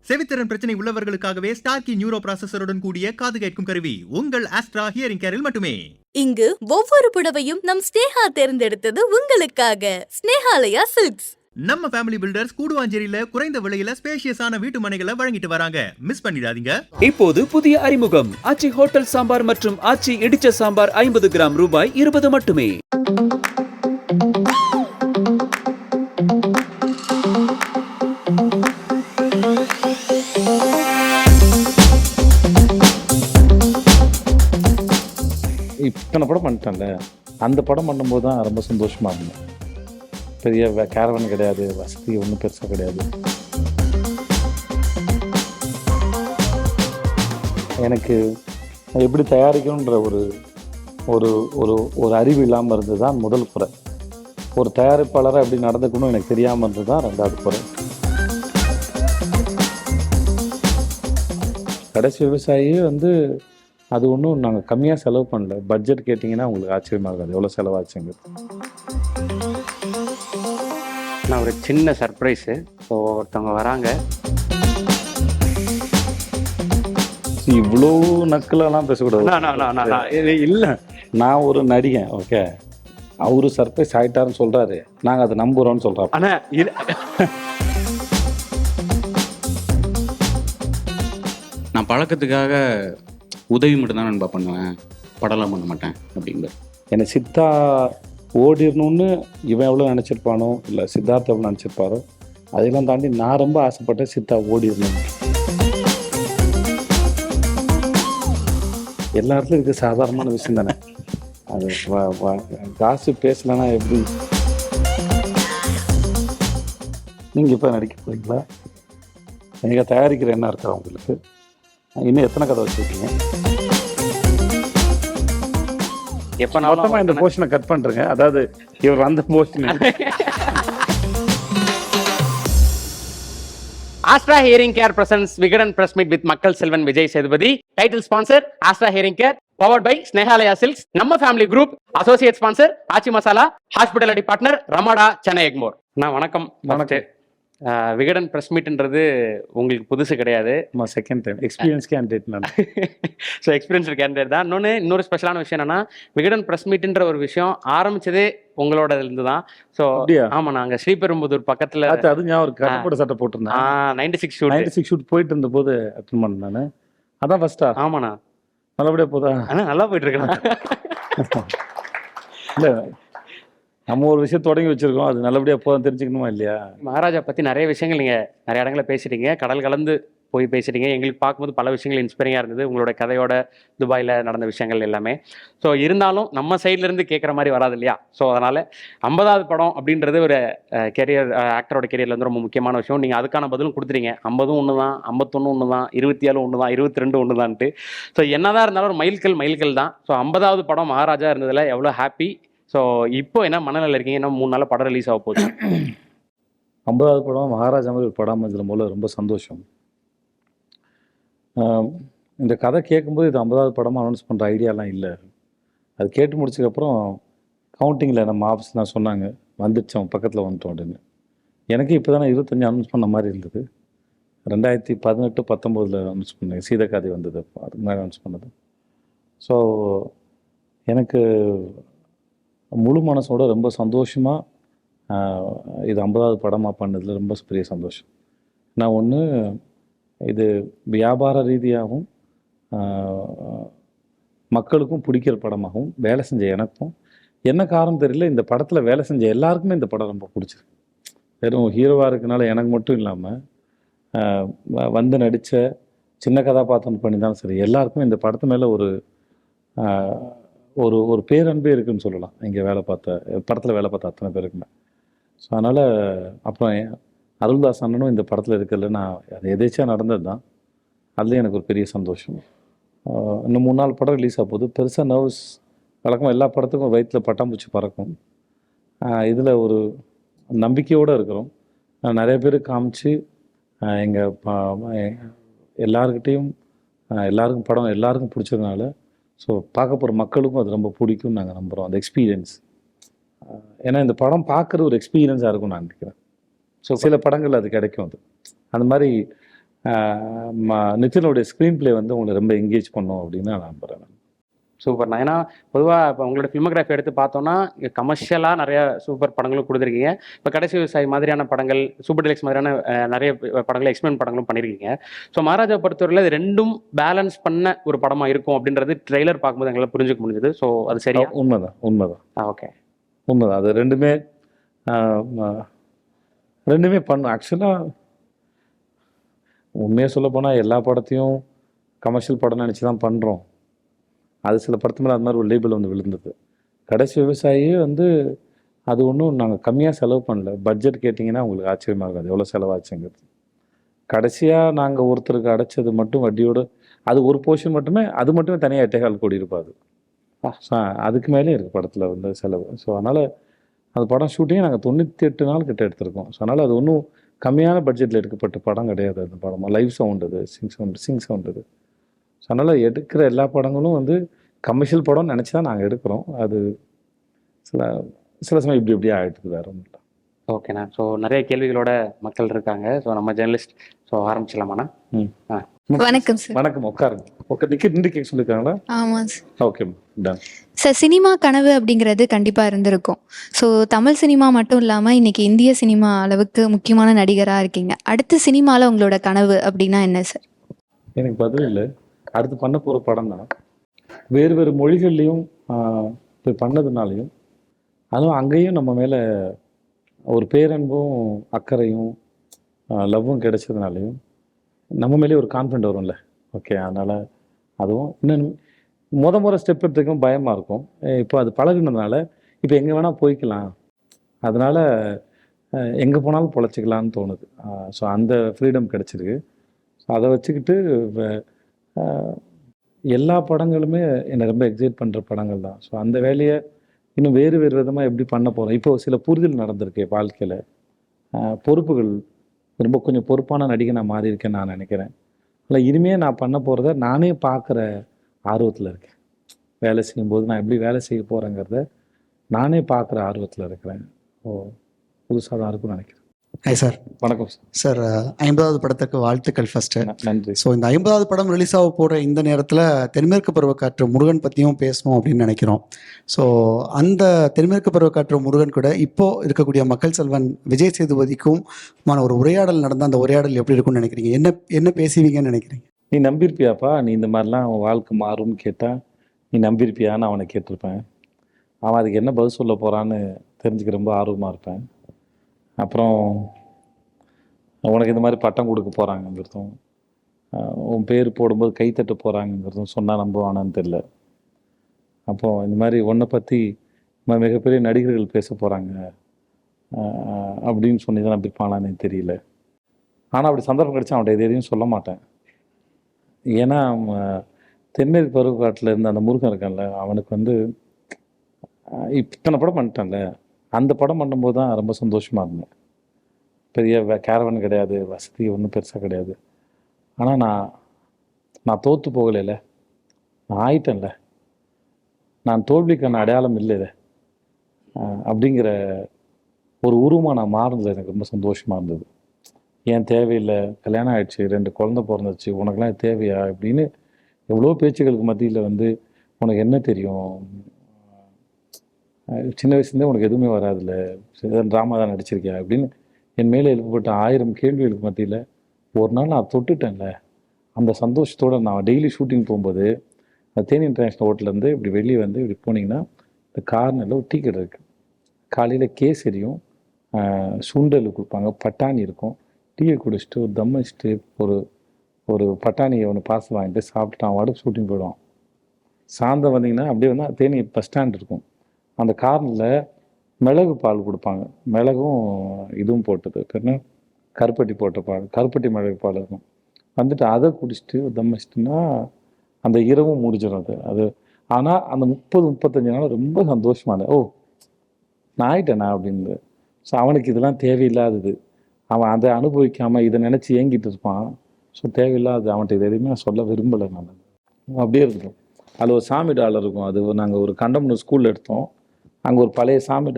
செவித்திறன் பிரச்சனை உள்ளவர்களுக்காகவே ஸ்டார்கி நியூரோ ப்ராசஸருடன் கூடிய காது கேட்கும் கருவி உங்கள் ஆஸ்ட்ரா ஹியரிங் கேரில் மட்டுமே. இங்கு ஒவ்வொரு புடவையும் நம் ஸ்னேகா தேர்ந்தெடுத்தது உங்களுக்காக. ஸ்னேகாலயா சில்க்ஸ். நம்ம ஃபேமிலி பில்டர்ஸ் கூடுவாஞ்சேரியில குறைந்த விலையில ஸ்பேஷியஸான வீட்டு மனைகளை வழங்கிட்டு வராங்க. மிஸ் பண்ணிடாதீங்க. இப்போது புதிய அறிமுகம் ஆச்சி ஹோட்டல் சாம்பார் மற்றும் ஆச்சி இடிச்ச சாம்பார் 50 கிராம் ரூபாய் 20 மட்டுமே. இத்தனை படம் பண்ணிட்டேன்ல, அந்த படம் பண்ணும்போது தான் ரொம்ப சந்தோஷமாக இருந்தேன். பெரிய கேரவன் கிடையாது, வசதி ஒன்றும் பெருசாக கிடையாது. எனக்கு எப்படி தயாரிக்கணுன்ற ஒரு ஒரு ஒரு ஒரு அறிவு இல்லாமல் இருந்தது தான் முதல் குறை. ஒரு தயாரிப்பாளராக எப்படி நடந்துக்கணும் எனக்கு தெரியாமல் இருந்தது தான் ரெண்டாவது குறை. கடைசி விவசாயி அது ஒன்றும் நாங்கள் கம்மியாக செலவு பண்ணல. பட்ஜெட் கேட்டிங்கன்னா உங்களுக்கு ஆச்சரியமாக இருக்காது எவ்வளோ செலவாச்சுங்க. நான் ஒரு சின்ன சர்ப்ரைஸு. ஸோ ஒருத்தவங்க வராங்க. இவ்வளோ நக்கலெல்லாம் பேசக்கூடாது. இல்லை, நான் ஒரு நடிகன். ஓகே, அவரு சர்ப்ரைஸ் ஆகிட்டாருன்னு சொல்கிறாரு, நாங்கள் அதை நம்புகிறோன்னு சொல்கிறோம். ஆனால் நான் பழக்கத்துக்காக உதவி மட்டும்தான் நண்பா பண்ணுவேன், படம்லாம் பண்ண மாட்டேன் அப்படிங்கிற. என்னை சித்தா ஓடிடணும்னு இவன் எவ்வளோ நினச்சிருப்பானோ, இல்லை சித்தார்த்த எவ்வளோ நினச்சிருப்பாரோ, அதெல்லாம் தாண்டி நான் ரொம்ப ஆசைப்பட்டேன் சித்தா ஓடிடணும். எல்லா இடத்துலையும் இது சாதாரணமான விஷயம் தானே. அது காசு பேசலைன்னா எப்படி? நீங்கள் இப்போ நடிக்க போறீங்களா? நீங்கள் தயாரிக்கிற என்ன இருக்கா உங்களுக்கு? இன்னும் எத்தனை கதை வச்சுருக்கீங்க? எப்போ மொத்தமாக இந்த போர்ஷனை கட் பண்ணுறேங்க. அதாவது இவர் அந்த portion. Astra hearing care presents Vikatan press meet with Makkal Selvan Vijay Sethupathi. Title sponsor Astra hearing care, powered by Snehalaya silks, நம்ம family group, associate sponsor Aachi Masala, hospitality partner Ramada, Chennai Egmore. வணக்கம். வணக்கம். விகடன் பிரஸ் மீட்ன்றது உங்களுக்கு புதுசு கிடையாது. செகண்ட் டைம் எக்ஸ்பீரியன்ஸ் கேண்டிடேட் நான். ஸோ எக்ஸ்பீரியன்ஸ் கேண்டிடேட் தான். இன்னொரு ஸ்பெஷலான விஷயம் என்னன்னா, விகடன் பிரஸ் மீட்ன்ற ஒரு விஷயம் ஆரம்பிச்சதே உங்களோட இருந்து தான். ஸோ ஆமா, நாங்க ஸ்ரீபெரும்புதூர் பக்கத்துல அது ஞாபகம் கட்டப்பட சட்டை போட்டிருந்தேன். 96 ஷூட் போயிட்டு இருந்த போது அட்டன் பண்ண நான். அதான் ஃபர்ஸ்டா? ஆமாண்ணா. நல்லபடியா போதா? நல்லா போயிட்டு இருக்கேன். இல்லை, நம்ம ஒரு விஷயம் தொடங்கி வச்சிருக்கோம், அது நல்லபடியா போதும் தெரிஞ்சுக்கணுமா இல்லையா? மகாராஜா பத்தி நிறைய விஷயங்கள் நீங்க நிறைய இடங்களை பேசிட்டீங்க, கடல் கலந்து போய் பேசிட்டீங்க. எங்களுக்கு பார்க்கும்போது பல விஷயங்கள் இன்ஸ்பைரிங்காக இருந்தது, உங்களோட கதையோட துபாயில் நடந்த விஷயங்கள் எல்லாமே. ஸோ இருந்தாலும் நம்ம சைட்லேருந்து கேட்குற மாதிரி வராது இல்லையா? ஸோ அதனால் 50வது படம் அப்படின்றது ஒரு கெரியர், ஆக்டரோட கெரியரில் வந்து ரொம்ப முக்கியமான விஷயம். நீங்கள் அதுக்கான பதிலும் கொடுத்துறீங்க. 50 ஒன்று தான், 51 ஒன்று தான், 27 ஒன்று தான், 22 ஒன்று தான்ட்டு. ஸோ என்னதான் இருந்தாலும் ஒரு மைல்கல் தான். ஸோ 50வது படம் மகாராஜா இருந்ததில் எவ்வளோ ஹாப்பி. ஸோ இப்போ என்ன மனநிலை இருக்கீங்க? என்ன 3 நாளில் படம் ரிலீஸ் ஆக போகுது. 50வது படம் மகாராஜா மாதிரி ஒரு படம் அமைஞ்சது போல ரொம்ப சந்தோஷம். இந்த கதை கேட்கும்போது இது 50வது படமாக அனௌன்ஸ் பண்ணுற ஐடியாலாம் இல்லை. அது கேட்டு முடிச்சதுக்கப்புறம் கவுண்டிங்கில் நம்ம ஆஃபீஸ் தான் சொன்னாங்க, வந்துடுச்சோம் பக்கத்தில் வந்துட்டோம் அப்படின்னு. எனக்கு இப்போ தானே 25 அனௌன்ஸ் பண்ண மாதிரி இருந்தது. 2018-19 அனௌன்ஸ் பண்ணேன், சீதக்காதி வந்தது. அப்போ அதுக்கு முன்னாடி அனௌன்ஸ் பண்ணது. ஸோ எனக்கு முழு மனசோட ரொம்ப சந்தோஷமாக இது 50வது படமாக பண்ணதில் ரொம்ப பெரிய சந்தோஷம். நான் ஒன்று இது வியாபார ரீதியாகவும் மக்களுக்கும் பிடிக்கிற படமாகவும் வேலை செஞ்ச எனக்கும், என்ன காரணம் தெரியல, இந்த படத்தில் வேலை செஞ்ச எல்லாருக்குமே இந்த படம் ரொம்ப பிடிச்சிருக்கு. வெறும் ஹீரோவாக இருக்கனால எனக்கு மட்டும் இல்லாமல் வந்து நடித்த சின்ன கதாபாத்திரம் பண்ணி தான் சரி, எல்லாருக்குமே இந்த படத்து மேலே ஒரு ஒரு ஒரு பேரன்பே இருக்குதுன்னு சொல்லலாம். இங்கே படத்தில் வேலை பார்த்த அத்தனை பேருக்குமே. ஸோ அதனால் அப்புறம் அருள்தாஸ் அண்ணனும் இந்த படத்தில் இருக்கிறதுல நான் அது எதேச்சியாக நடந்தது தான். அதுலேயும் எனக்கு ஒரு பெரிய சந்தோஷம். இன்னும் 3 நாள் படம் ரிலீஸ் ஆக போகுது. பெருசாக நர்வஸ், வழக்கமாக எல்லா படத்துக்கும் வயிற்றில் பட்டாம்பூச்சி பறக்கும். இதில் ஒரு நம்பிக்கையோடு இருக்கிறோம். நிறைய பேர் காமிச்சு எங்கள் எல்லாருக்கிட்டேயும் எல்லாருக்கும் படம் எல்லாருக்கும் பிடிச்சதுனால, ஸோ பார்க்க போகிற மக்களுக்கும் அது ரொம்ப பிடிக்கும்னு நாங்கள் நம்புகிறோம். அந்த எக்ஸ்பீரியன்ஸ், ஏன்னா இந்த படம் பார்க்குற ஒரு எக்ஸ்பீரியன்ஸாக இருக்கும் நான் நினைக்கிறேன். ஸோ சில படங்கள் அது கிடைக்கும். அது அந்த மாதிரி நிதினுடைய ஸ்க்ரீன் ப்ளே வந்து உங்களை ரொம்ப என்கேஜ் பண்ணும் அப்படின்னு நான் நம்புகிறேன். சூப்பர்ண்ணா. ஏன்னா பொதுவாக இப்போ உங்களோட ஃபில்மோகிராஃபி எடுத்து பார்த்தோன்னா கமர்ஷியலாக நிறைய சூப்பர் படங்களும் கொடுத்துருக்கீங்க. இப்போ கடைசி விவசாயி மாதிரியான படங்கள், சூப்பர் டீலக்ஸ் மாதிரியான நிறைய படங்கள், எக்ஸ்பெரிமெண்ட் படங்களும் பண்ணியிருக்கீங்க. ஸோ மகாராஜா பொறுத்தவரையில் இது ரெண்டும் பேலன்ஸ் பண்ண ஒரு படமாக இருக்கும் அப்படின்றது ட்ரெய்லர் பார்க்கும்போது எங்களால் புரிஞ்சுக்க முடிஞ்சது. ஸோ அது சரியா? உண்மைதான். ஓகே, உண்மைதான். அது ரெண்டுமே பண்ணும். ஆக்சுவலாக உண்மையாக சொல்ல போனால் எல்லா படத்தையும் கமர்ஷியல் படம் நினச்சி தான் பண்ணுறோம். அது சில படத்து மேலே அது மாதிரி ஒரு லேபிள் வந்து விழுந்தது. கடைசி விவசாயியே வந்து அது ஒன்றும் நாங்கள் கம்மியாக செலவு பண்ணல. பட்ஜெட் கேட்டிங்கன்னா உங்களுக்கு ஆச்சரியமாக இருக்காது எவ்வளோ செலவாச்சுங்கிறது. கடைசியாக நாங்கள் ஒருத்தருக்கு அடைச்சது மட்டும் வட்டியோடு அது ஒரு போர்ஷன் மட்டுமே, அது மட்டுமே தனியாக 8.25 கோடி இருப்பாது. ஸோ அதுக்கு மேலே இருக்குது படத்தில் வந்து செலவு. ஸோ அதனால் அந்த படம் ஷூட்டிங்கே நாங்கள் 98 நாள் கிட்ட எடுத்திருக்கோம். ஸோ அதனால் அது ஒன்றும் கம்மியான பட்ஜெட்டில் எடுக்கப்பட்ட படம் கிடையாது. அந்த படம் லைவ் சவுண்ட், அது சிங் சவுண்ட் அது. ஸோ அதனால் எடுக்கிற எல்லா படங்களும் வந்து கமர்ஷியல் படம்னு நினச்சி தான் நாங்கள் எடுக்கிறோம். அது சில சமயம் இப்படி ஆகிடுது, வேறு ஒன்றும் இல்லை. ஓகேண்ணா. ஸோ நிறைய கேள்விகளோட மக்கள் இருக்காங்க. ஸோ நம்ம ஜேர்னலிஸ்ட் ஆரம்பிச்சிடலாமாண்ணா? வணக்கம் சார். வணக்கம். உட்காருங்க. நின்று கேட்க சொல்லியிருக்காங்களா? ஆமாம் sir. Okay done. Sir, cinema கனவு அப்படிங்கிறது கண்டிப்பாக இருந்திருக்கும். ஸோ தமிழ் சினிமா மட்டும் இல்லாமல் இன்னைக்கு இந்திய சினிமா அளவுக்கு முக்கியமான நடிகராக இருக்கீங்க. அடுத்த சினிமாவில் உங்களோட கனவு அப்படின்னா என்ன சார்? எனக்கு பதில் இல்லை. அடுத்து பண்ண போகிற படம் தான். வேறு மொழிகள்லையும் போய் பண்ணதுனாலையும், அதுவும் அங்கேயும் நம்ம மேலே ஒரு பேரன்பும் அக்கறையும் லவ்வும் கிடைச்சதுனாலையும் நம்ம மேலே ஒரு கான்ஃபிடென்ட் வரும்ல. ஓகே, அதனால் அதுவும் இன்னும் முறை ஸ்டெப் எடுத்துக்கும் பயமாக இருக்கும். இப்போ அது பழகுனதுனால இப்போ எங்கே வேணால் போய்க்கலாம், அதனால் எங்கே போனாலும் பொழைச்சிக்கலான்னு தோணுது. ஸோ அந்த ஃப்ரீடம் கிடச்சிருக்கு. ஸோ அதை வச்சுக்கிட்டு எல்லா படங்களுமே என்னை ரொம்ப எக்ஸைட் பண்ணுற படங்கள் தான். ஸோ அந்த வேலையை இன்னும் வேறு விதமாக எப்படி பண்ண போகிறோம். இப்போ சில புரிதல் நடந்திருக்கு வாழ்க்கையில். பொறுப்புகள் ரொம்ப கொஞ்சம் பொறுப்பான நடிகை நான் மாறி இருக்கேன்னு நான் நினைக்கிறேன். இல்லை, இனிமேல் நான் பண்ண போகிறத நானே பார்க்குற ஆர்வத்தில் இருக்கேன். வேலை செய்யும்போது நான் எப்படி வேலை செய்ய போகிறேங்கிறத நானே பார்க்குற ஆர்வத்தில் இருக்கிறேன். புதுசாக தான் இருக்கும்னு நினைக்கிறேன். Hi sir. வணக்கம் சார். 50வது படத்துக்கு வாழ்த்துக்கள் ஃபஸ்ட்டு. நன்றி. ஸோ இந்த 50வது படம் ரிலீஸ் ஆக போகிற இந்த நேரத்தில் தென்மேற்கு பருவக்காற்று முருகன் பற்றியும் பேசணும் அப்படின்னு நினைக்கிறோம். ஸோ அந்த தென்மேற்கு பருவக்காற்று முருகன் கூட இப்போது இருக்கக்கூடிய மக்கள் செல்வன் விஜய் சேதுபதிக்கும் ஒரு உரையாடல் நடந்தால் அந்த உரையாடல் எப்படி இருக்கும்னு நினைக்கிறீங்க? என்ன பேசுவீங்கன்னு நினைக்கிறீங்க? நீ நம்பியிருப்பியாப்பா, நீ இந்த மாதிரிலாம் அவன் வாழ்க்கை மாறும்னு கேட்டால் நீ நம்பியிருப்பியான்னு அவனை கேட்டிருப்பேன். அவன் அதுக்கு என்ன பதில் சொல்ல போகிறான்னு தெரிஞ்சுக்க ரொம்ப ஆர்வமாக இருப்பேன். அப்புறம் உனக்கு இந்த மாதிரி பட்டம் கொடுக்க போகிறாங்கங்கிறதும், உன் பேர் போடும்போது கைத்தட்ட போகிறாங்கங்கிறதும் சொன்னால் நம்புவானான்னு தெரியல. அப்போது இந்த மாதிரி உன்னை பற்றி மிகப்பெரிய நடிகர்கள் பேச போகிறாங்க அப்படின்னு சொல்லி தான் நம்பியிருப்பானான்னு தெரியல. ஆனால் அப்படி சந்தர்ப்பம் கிடச்சா அவன்கிட்ட எதையும் சொல்ல மாட்டேன். ஏன்னா தென்மேற்கு பருவக்காட்டில் இருந்த அந்த முருகன் இருக்கான்ல, அவனுக்கு வந்து இத்தனை படம் பண்ணிட்டான்ல, அந்த படம் பண்ணும்போது தான் ரொம்ப சந்தோஷமாக இருந்தேன். பெரிய கேரவன் கிடையாது, வசதி ஒன்றும் பெருசாக கிடையாது. ஆனால் நான் தோற்று போகலைல, நான் ஆயிட்டேன்ல, நான் தோல்விக்கான அடையாளம் இல்லைல்ல அப்படிங்கிற ஒரு உருவமாக நான் மாறுனது எனக்கு ரொம்ப சந்தோஷமாக இருந்தது. ஏன் தேவையில்லை, கல்யாணம் ஆகிடுச்சு, 2 குழந்தை பிறந்துச்சு, உனக்கெல்லாம் தேவையா அப்படின்னு எவ்வளோ பேச்சுகளுக்கு மத்தியில் வந்து உனக்கு என்ன தெரியும், சின்ன வயசுலேருந்தே உனக்கு எதுவுமே வராதுல்ல, ட்ராமா தான் நடிச்சிருக்கியா அப்படின்னு என் மேலே எழுப்பப்பட்ட 1000 கேள்விகளுக்கு மத்தியில் ஒரு நாள் நான் தொட்டுட்டேன்ல, அந்த சந்தோஷத்தோடு நான் டெய்லி ஷூட்டிங் போகும்போது தேனி இன்டர்நேஷ்னல் ஹோட்டல்லேருந்து இப்படி வெளியே வந்து இப்படி போனீங்கன்னா இந்த கார்னரில் ஒரு டீ கடை இருக்குது. காலையில் கேசரியும் சுண்டல் கொடுப்பாங்க, பட்டாணி இருக்கும். டீயை குடிச்சிட்டு ஒரு தம் வச்சுட்டு ஒரு பட்டாணியை ஒன்று பார்சல் வாங்கிட்டு சாப்பிட்டுட்டு அவன் வாடகை ஷூட்டிங் போயிடுவான். சாயந்தரம் வந்தீங்கன்னா அப்படியே வந்து தேனி பஸ் ஸ்டாண்ட் இருக்கும், அந்த கார்னரில் மிளகு பால் கொடுப்பாங்க. மிளகும் இதுவும் போட்டது பேர்னா கருப்பட்டி போட்ட பால், கருப்பட்டி மிளகு பால் இருக்கும். வந்துட்டு அதை குடிச்சிட்டு தம் வச்சிட்டுன்னா அந்த இரவும் முடிஞ்சிடும் அது. ஆனால் அந்த 30-35 நாள் ரொம்ப சந்தோஷமான, ஓ நான் ஆயிட்டேனா அப்படின்னு. ஸோ அவனுக்கு இதெல்லாம் தேவையில்லாதது, அவன் அதை அனுபவிக்காமல் இதை நினச்சி ஏங்கிட்டு இருப்பான். ஸோ தேவையில்லாது அவன்கிட்ட இது எதுவுமே நான் சொல்ல விரும்பலை. நான் அப்படியே இருக்கும். அதில் ஒரு சாமி டாலர் இருக்கும், அது நாங்கள் ஒரு கண்டம்னு ஸ்கூலில் எடுத்தோம். அங்கே ஒரு பழைய சாமி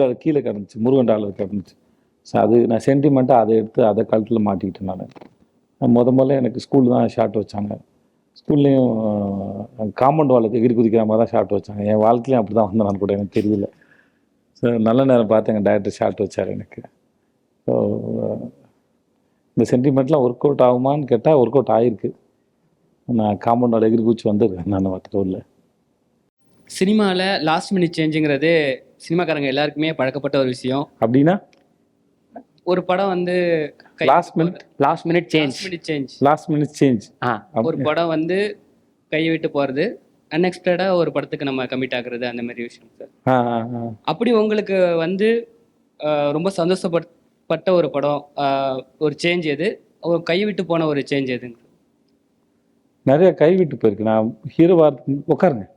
டாலர் கீழே கிடந்துச்சு, முருகன் டாலர் கிடந்துச்சு. ஸோ அது நான் சென்டிமெண்ட்டாக அதை எடுத்து அதை கழுத்தில் மாட்டிக்கிட்டேன். நான் முதல்ல எனக்கு ஸ்கூல் தான் ஷாட் வச்சாங்க. ஸ்கூல்லேயும் காம்பவுண்ட் வால் எகிரி குதிக்கிற மாதிரி தான் ஷாட் வச்சாங்க. என் வாழ்க்கையிலையும் அப்படி தான் வந்தேன் கூட எனக்கு தெரியல. ஸோ நல்ல நேரம் பார்த்து எங்கள் டேரக்டர் ஷாட் வச்சார் எனக்கு. ஸோ இந்த சென்டிமெண்ட்லாம் ஒர்க் அவுட் ஆகுமான்னு கேட்டால் ஒர்க் அவுட் ஆகிருக்கு. நான் காம்பவுண்ட் வால் எகிரி குதிச்சு வந்துருக்கேன் நான் மற்ற ஊரில். சினிமாவில் லாஸ்ட் மினிட் சேஞ்சுங்கிறது சினிமாக்காரங்க எல்லாருக்குமே பழக்கப்பட்ட ஒரு விஷயம். அப்படின்னா ஒரு படம் வந்து last minute change last minute change ஒரு படம் வந்து கையை விட்டு போகிறது, அன்எக்ஸ்பெக்டடாக ஒரு படத்துக்கு நம்ம கமிட் ஆகுறது, அந்த மாதிரி விஷயம் சார். அப்படி உங்களுக்கு வந்து ரொம்ப சந்தோஷப்பட்ட ஒரு படம், ஒரு சேஞ்ச் எது? ஒரு கை விட்டு போன ஒரு சேஞ்ச் எதுங்க? நிறைய கை விட்டு போயிருக்கு. நான் ஹீரோவாக உட்காருங்க.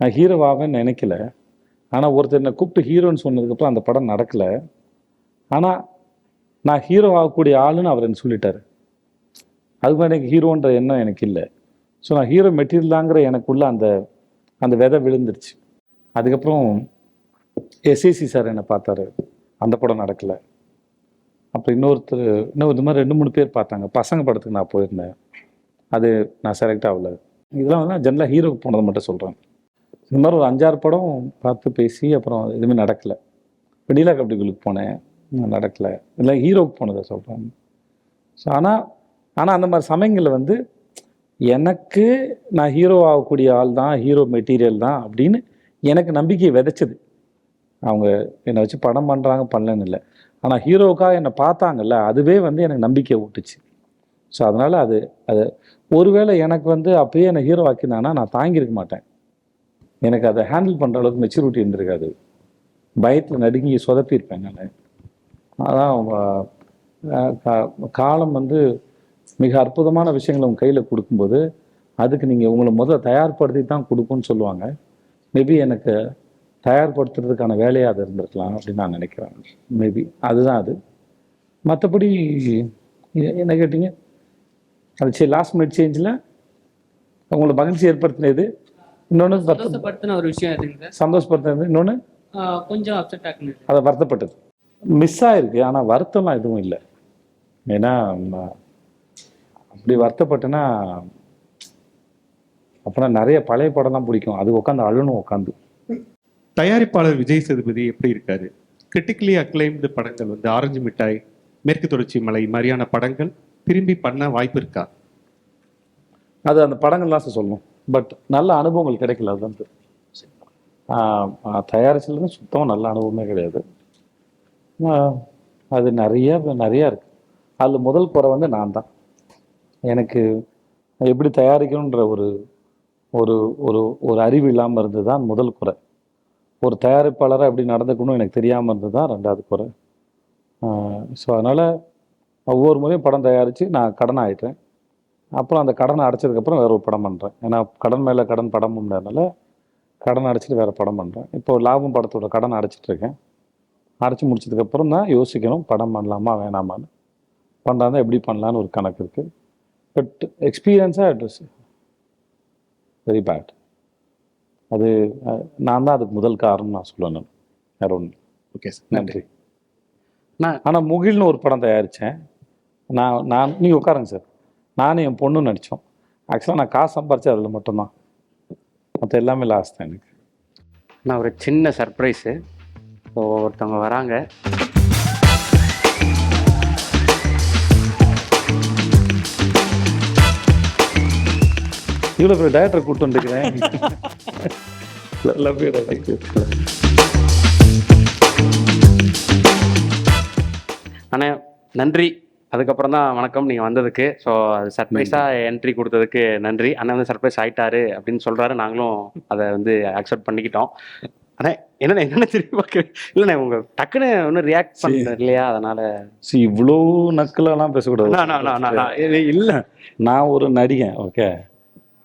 நான் ஹீரோவாகன்னு நினைக்கல. ஆனால் ஒருத்தர் என்னை கூப்பிட்டு ஹீரோன்னு சொன்னதுக்கப்புறம் அந்த படம் நடக்கலை. ஆனால் நான் ஹீரோ ஆகக்கூடிய ஆளுன்னு அவர் என்ன சொல்லிட்டார். அதுக்கு எனக்கு ஹீரோன்ற எண்ணம் எனக்கு இல்லை. ஸோ நான் ஹீரோ மெட்டீரியலாங்கிற எனக்குள்ள அந்த விதை விழுந்துருச்சு. அதுக்கப்புறம் எஸ்ஏசி சார் என்னை பார்த்தாரு, அந்த படம் நடக்கலை. அப்புறம் இன்னும் இது மாதிரி 2-3 பேர் பார்த்தாங்க. பசங்க படத்துக்கு நான் போயிருந்தேன், அது நான் செலக்ட் ஆகலை. இதெல்லாம் வந்து நான் ஜென்ரலாக ஹீரோக்கு போனதை மட்டும் சொல்கிறேன். இந்த மாதிரி ஒரு 5-6 படம் பார்த்து பேசி அப்புறம் எதுவுமே நடக்கலை. வெடிலா கபடிகளுக்கு போனேன், நடக்கலை. இல்லை ஹீரோவுக்கு போனதை சொல்கிறேன். ஸோ ஆனால் அந்த மாதிரி சமயங்களில் வந்து எனக்கு நான் ஹீரோ ஆகக்கூடிய ஆள் தான், ஹீரோ மெட்டீரியல் தான் அப்படின்னு எனக்கு நம்பிக்கையை விதைச்சது. அவங்க என்னை வச்சு படம் பண்ணுறாங்க பண்ணலன்னு இல்லை, ஆனால் ஹீரோவுக்காக என்னை பார்த்தாங்கல்ல, அதுவே வந்து எனக்கு நம்பிக்கை ஊட்டுச்சு. ஸோ அதனால் அது ஒருவேளை எனக்கு வந்து அப்பயே என்னை ஹீரோ ஆக்கினாங்கன்னா நான் தாங்கியிருக்க மாட்டேன். எனக்கு அதை ஹேண்டில் பண்ணுற அளவுக்கு மெச்சூரிட்டி இருந்திருக்காது. பயத்தில் நடுங்கி சொதப்பியிருப்பேன் நான். அதான் காலம் வந்து மிக அற்புதமான விஷயங்களை உங்கள் கையில் கொடுக்கும்போது அதுக்கு நீங்கள் உங்களை முதல்ல தயார்படுத்தி தான் கொடுக்குன்னு சொல்லுவாங்க. மேபி எனக்கு தயார்படுத்துறதுக்கான வேலையாக அது இருந்திருக்கலாம் அப்படின்னு நான் நினைக்கிறேன். மேபி அதுதான் அது. மற்றபடி என்ன கேட்டீங்க? அது லாஸ்ட் மினிட் சேஞ்சில் உங்களை மகிழ்ச்சி ஏற்படுத்தினது, இன்னொன்று சந்தோஷப்படுத்தின ஒரு விஷயம் எதுங்க? சந்தோஷப்படுத்தினது, இன்னொன்று கொஞ்சம் அப்செட் ஆகுது, அதை வருத்தப்பட்டது. மிஸ் ஆகிருக்கு, ஆனால் வருத்தம்லாம் எதுவும் இல்லை. ஏன்னா அப்படி வருத்தப்பட்டேன்னா அப்புறம் நிறைய பழைய படம்லாம் பிடிக்கும், அது உட்காந்து அழுணும் உட்காந்து. தயாரிப்பாளர் விஜய் சேதுபதி எப்படி இருக்காரு? கிரிட்டிக்கலி அக்ளைம்டு படங்கள் வந்து ஆரஞ்சு மிட்டாய், மேற்கு தொடர்ச்சி மலை மாதிரியான படங்கள் திரும்பி பண்ண வாய்ப்பு இருக்கா? அது அந்த படங்கள்லாம் சொல்லணும், பட் நல்ல அனுபவங்கள் கிடைக்கல. அதுதான் தயாரிச்சிலேருந்து சுத்தமாக நல்ல அனுபவமே கிடையாது. அது நிறையா இருக்குது. அதில் முதல் குறை வந்து நான் தான். எனக்கு எப்படி தயாரிக்கணுன்ற ஒரு ஒரு ஒரு ஒரு அறிவு இல்லாமல் இருந்தது தான் முதல் குறை. ஒரு தயாரிப்பாளராக எப்படி நடந்துக்கணும் எனக்கு தெரியாமல் இருந்தது தான் 2வது குறை. ஸோ அதனால் ஒவ்வொரு முறையும் படம் தயாரித்து நான் கடன் ஆகிட்டேன். அப்புறம் அந்த கடனை அடைச்சதுக்கப்புறம் வேறு ஒரு படம் பண்ணுறேன். ஏன்னா கடன் மேலே கடன் படம் பண்ணதுனால கடன் அடைச்சிட்டு வேறு படம் பண்ணுறேன். இப்போ லாபம் படத்தோட கடன் அடைச்சிட்ருக்கேன். அடைச்சி முடிச்சதுக்கப்புறம் தான் யோசிக்கணும் படம் பண்ணலாமா வேணாமான்னு. பண்ணுறாங்க எப்படி பண்ணலான்னு ஒரு கணக்கு இருக்குது. பட் எக்ஸ்பீரியன்ஸாக இட் இஸ் வெரி பேட். அது நான் தான் அதுக்கு முதல் காரணம் நான் சொல்லுவேன். வேறு ஒன்று. ஓகே சார், நன்றி. ஆனால் முகில்னு ஒரு படம் தயாரித்தேன். நான் நீங்கள் உட்காருங்க சார். நானும் என் பொண்ணும் நடித்தோம். ஆக்சுவலாக நான் காசு சம்பாரித்தேன் அதில் மட்டும்தான், மற்ற எல்லாமே லாஸ்ட் தான் எனக்கு. நான் ஒரு சின்ன சர்ப்ரைஸு. ஸோ ஒருத்தவங்க வராங்க. இவ்வளோ பேர் டைரக்டரை கூப்பிட்டு வந்துருக்கிறேன். ஆனால் நன்றி. அதுக்கப்புறம் தான் வணக்கம் நீங்கள் வந்ததுக்கு. ஸோ அது சர்ப்ரைஸாக என்ட்ரி கொடுத்ததுக்கு நன்றி. அண்ணன் வந்து சர்ப்ரைஸ் ஆகிட்டாரு அப்படின்னு சொல்கிறாரு. நாங்களும் அதை வந்து அக்செப்ட் பண்ணிக்கிட்டோம். ஆனால் என்னென்ன திரும்பி பார்க்குறேன் இல்லைண்ணே, உங்கள் டக்குன்னு ஒன்றும் ரியாக்ட் பண்ணுறது இல்லையா? அதனால் இவ்வளோ நக்கலெல்லாம் பேசக்கூடாது. இல்லை, நான் ஒரு நடிகன். ஓகே,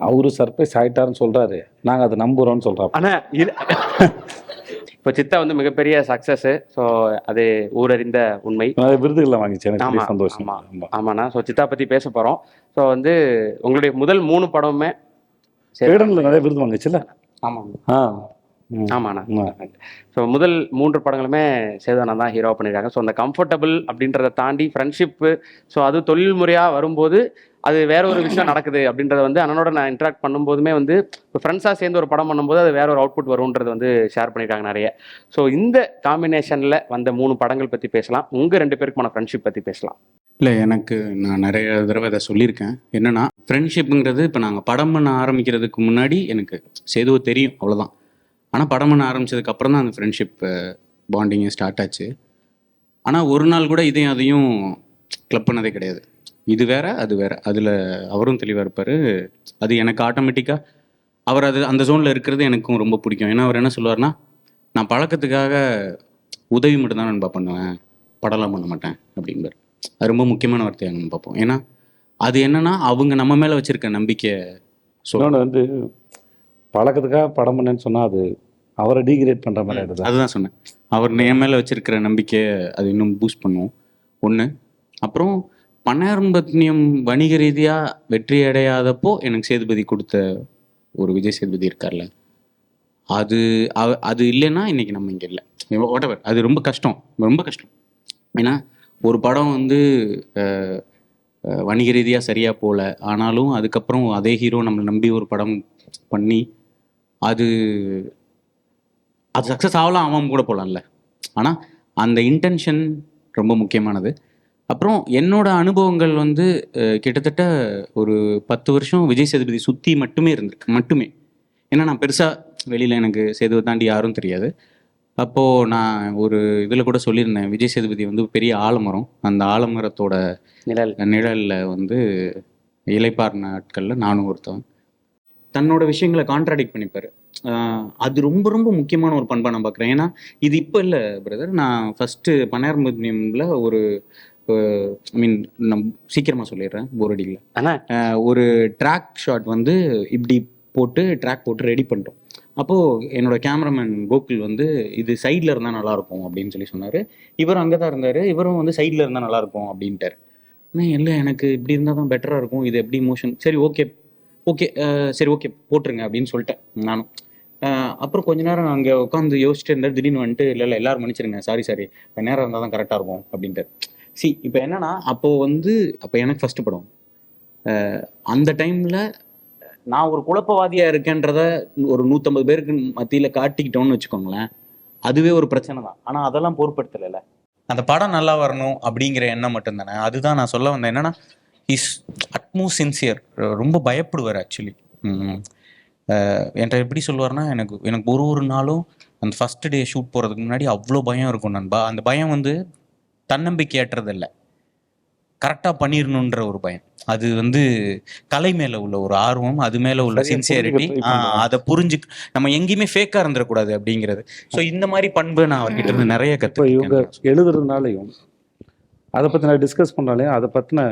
அவரு சர்ப்ரைஸ் ஆகிட்டாருன்னு சொல்கிறாரு, நாங்கள் அதை நம்புகிறோன்னு சொல்கிறோம். ஆனால் இப்போ சித்தா வந்து மிகப்பெரிய சக்ஸஸ். ஸோ அது ஊரறிந்த உண்மை. விருதுகளை வாங்கிச்சு, எனக்கு சந்தோஷம். ஆமாண்ணா. ஸோ சித்தா பற்றி பேச போகிறோம். ஸோ வந்து உங்களுடைய முதல் 3 படமுமே ஸ்வீடனில் நிறைய விருது வாங்கிச்சுல்ல? ஆமாம். ஆமாண்ணா. ஸோ முதல் 3 படங்களுமே சேதுவண்ணா தான் ஹீரோவாக பண்ணியிருக்காங்க. ஸோ அந்த கம்ஃபர்டபுள் அப்படின்றத தாண்டி ஃப்ரெண்ட்ஷிப்பு, ஸோ அது தொழில் முறையாக வரும்போது அது வேற ஒரு விஷயம் நடக்குது அப்படின்றத வந்து அண்ணனோட நான் இன்ட்ராக்ட் பண்ணும்போதுமே வந்து இப்போ ஃப்ரெண்ட்ஸாக சேர்ந்து ஒரு படம் பண்ணும்போது அது வேற ஒரு அவுட்புட் வரும்ன்றது வந்து ஷேர் பண்ணியிருக்காங்க நிறைய. ஸோ இந்த காம்பினேஷனில் வந்த 3 படங்கள் பற்றி பேசலாம். உங்கள் 2 பேருக்குமான ஃப்ரெண்ட்ஷிப் பற்றி பேசலாம். இல்லை, எனக்கு நான் நிறைய தடவை இதை சொல்லியிருக்கேன். என்னென்னா, ஃப்ரெண்ட்ஷிப்புங்கிறது இப்போ நாங்கள் படம் பண்ண ஆரம்பிக்கிறதுக்கு முன்னாடி எனக்கு சேதுவை தெரியும், அவ்வளோதான். ஆனால் படம் பண்ண ஆரம்பித்ததுக்கு அப்புறம் தான் அந்த ஃப்ரெண்ட்ஷிப் பாண்டிங்கே ஸ்டார்ட் ஆச்சு. ஆனால் ஒரு நாள் கூட இதையும் அதையும் கிளப் பண்ணதே கிடையாது. இது வேற அது வேற. அதில் அவரும் தெளிவாக இருப்பார். அது எனக்கு ஆட்டோமேட்டிக்காக அவர் அந்த ஜோனில் இருக்கிறது எனக்கும் ரொம்ப பிடிக்கும். ஏன்னா அவர் என்ன சொல்லுவார்னா, நான் பழக்கத்துக்காக உதவி மட்டும்தான் நண்பா பண்ணுவேன், படம்லாம் பண்ண மாட்டேன் அப்படின்பார். அது ரொம்ப முக்கியமான வார்த்தையாக நம்ம பார்ப்போம். ஏன்னா அது என்னன்னா அவங்க நம்ம மேலே வச்சுருக்க நம்பிக்கை. இன்னொன்று வந்து பழக்கத்துக்காக படம் பண்ணேன்னு சொன்னால் அது அவரை டீக்ரேட் பண்ணுற மாதிரி ஆகிடுது. அதுதான் சொன்னேன். அவர் என் மேலே வச்சுருக்கிற நம்பிக்கை அது இன்னும் பூஸ்ட் பண்ணுவோம் ஒன்று. அப்புறம் பன்னாரம்பத்னியம் வணிக ரீதியாக வெற்றி அடையாதப்போ எனக்கு சேதுபதி கொடுத்த ஒரு விஜய் சேதுபதி இருக்கார்ல, அது இல்லைன்னா இன்றைக்கி நம்ம இங்கே இல்லை. வாட்டவர், அது ரொம்ப கஷ்டம், ரொம்ப கஷ்டம். ஏன்னா ஒரு படம் வந்து வணிக ரீதியாக சரியாக போகல, ஆனாலும் அதுக்கப்புறம் அதே ஹீரோ நம்மளை நம்பி ஒரு படம் பண்ணி அது சக்ஸஸ் ஆகலாம், ஆகாமல் கூட போகலாம்ல. ஆனால் அந்த இன்டென்ஷன் ரொம்ப முக்கியமானது. அப்புறம் என்னோட அனுபவங்கள் வந்து கிட்டத்தட்ட ஒரு 10 வருஷம் விஜய் சேதுபதி சுற்றி மட்டுமே இருந்திருக்கு, மட்டுமே. ஏன்னா நான் பெருசாக வெளியில் எனக்கு சேதுவை தாண்டி யாரும் தெரியாது. அப்போது நான் ஒரு இதில் கூட சொல்லியிருந்தேன், விஜய் சேதுபதி வந்து பெரிய ஆலமரம், அந்த ஆலமரத்தோட நிழலில் வந்து இலைப்பார் நாட்களில் நானும் ஒருத்தவன். தன்னோட விஷயங்களை கான்ட்ராடிக்ட் பண்ணிப்பார். அது ரொம்ப ரொம்ப முக்கியமான ஒரு பண்பாக நான் பார்க்குறேன். ஏன்னா இது இப்போ இல்லை பிரதர், நான் ஃபஸ்ட்டு பன்னாரம்பத்னியமில் ஒரு ஐ மீன் நான் சீக்கிரமாக சொல்லிடுறேன், போர் அடிக்கல. ஆனால் ஒரு ட்ராக் ஷாட் வந்து இப்படி ட்ராக் போட்டு ரெடி பண்ணிட்டோம். அப்போது என்னோடய கேமராமேன் கோகுல் வந்து இது சைடில் இருந்தால் நல்லாயிருக்கும் அப்படின்னு சொல்லி சொன்னார். இவரும் அங்கே தான் இருந்தார், இவரும் வந்து சைடில் இருந்தால் நல்லாயிருக்கும் அப்படின்ட்டார். ஆனால் இல்லை, எனக்கு இப்படி இருந்தால் தான் பெட்டராக இருக்கும், இது எப்படி மோஷன், சரி ஓகே சரி ஓகே போட்டுருங்க அப்படின்னு சொல்லிட்டேன் நானும். அப்புறம் கொஞ்ச நேரம் அங்கே உட்காந்து யோசிச்சுட்டு இருந்தார். திடீர்னு வந்துட்டு இல்லை எல்லோரும் மன்னிச்சிருங்க, சாரி நேரம் இருந்தால் தான் கரெக்டாக இருக்கும் அப்படின்ட்டார். இப்போ என்னன்னா, அப்போ எனக்கு ஃபஸ்ட்டு படம். அந்த டைமில் நான் ஒரு குழப்பவாதியாக இருக்கேன்றத ஒரு 150 பேருக்கு மத்தியில் காட்டிக்கிட்டோன்னு வச்சுக்கோங்களேன், அதுவே ஒரு பிரச்சனை தான். ஆனால் அதெல்லாம் பொருட்படுத்தலை. அந்த படம் நல்லா வரணும் அப்படிங்கிற எண்ணம் மட்டும்தானே. அதுதான் நான் சொல்ல வந்தேன். என்னன்னா, இஸ் அட்மோஸ்ட் சின்சியர். ரொம்ப பயப்படுவார் ஆக்சுவலி. என்கிட்ட எப்படி சொல்லுவார்னா, எனக்கு ஒரு நாளும் அந்த ஃபஸ்ட்டு டே ஷூட் போகிறதுக்கு முன்னாடி அவ்வளோ பயம் இருக்கும் நண்பா. அந்த பயம் வந்து தன்னம்பிக்கையற்றதில்லை, கரெக்டாக பண்ணிடணுன்ற ஒரு பயம். அது வந்து கலை மேலே உள்ள ஒரு ஆர்வம், அது மேலே உள்ள சின்சியரிட்டி, அதை புரிஞ்சு நம்ம எங்கேயுமே ஃபேக்காக இருந்துடக்கூடாது அப்படிங்கிறது. ஸோ இந்த மாதிரி பண்பு நான் அவர்கிட்ட இருந்து நிறைய கற்றுக்கேன். இவங்க எழுதுறதுனாலையும் அதை பற்றி நான் டிஸ்கஸ் பண்ணாலையும் அதை பற்றின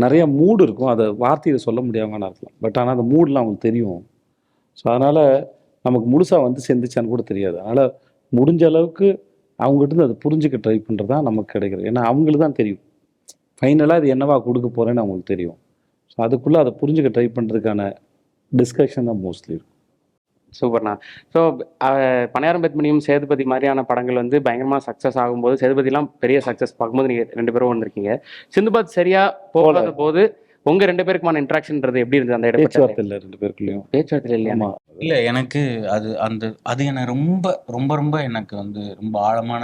நிறைய மூடு இருக்கும். அதை வார்த்தையில் சொல்ல முடியாமல் இருக்கலாம், பட் ஆனால் அந்த மூடெலாம் அவங்களுக்கு தெரியும். ஸோ அதனால் நமக்கு முழுசாக வந்து செஞ்சிச்சான்னு கூட தெரியாது. அதனால் முடிஞ்ச அளவுக்கு அவங்ககிட்ட அதை புரிஞ்சுக்க ட்ரை பண்ணுறது தான் நமக்கு கிடைக்கிறது. ஏன்னா அவங்களுக்கு தான் தெரியும் ஃபைனலாக இது என்னவா கொடுக்க போகிறேன்னு அவங்களுக்கு தெரியும். ஸோ அதுக்குள்ளே அதை புரிஞ்சுக்க ட்ரை பண்ணுறதுக்கான டிஸ்கஷன் தான் மோஸ்ட்லி இருக்கும். சூப்பர்ண்ணா. ஸோ பன்னாரம்பத்னியம் சேதுபதி மாதிரியான படங்கள் வந்து பயங்கரமாக சக்ஸஸ் ஆகும்போது, சேதுபதிலாம் பெரிய சக்ஸஸ் பார்க்கும்போது நீங்கள் 2 பேரும் வந்திருக்கீங்க. சிந்துபாத் சரியாக போகாத போது உங்கள் 2 பேருக்குமான இன்ட்ராக்ஷன்றது எப்படி இருந்தது? அந்த பேச்சுவார்த்தை இல்லை 2 பேருக்குள்ளேயும். பேச்சுவார்த்தை இல்லையா? இல்லை, எனக்கு அது எனக்கு ரொம்ப ரொம்ப ரொம்ப எனக்கு வந்து ரொம்ப ஆழமான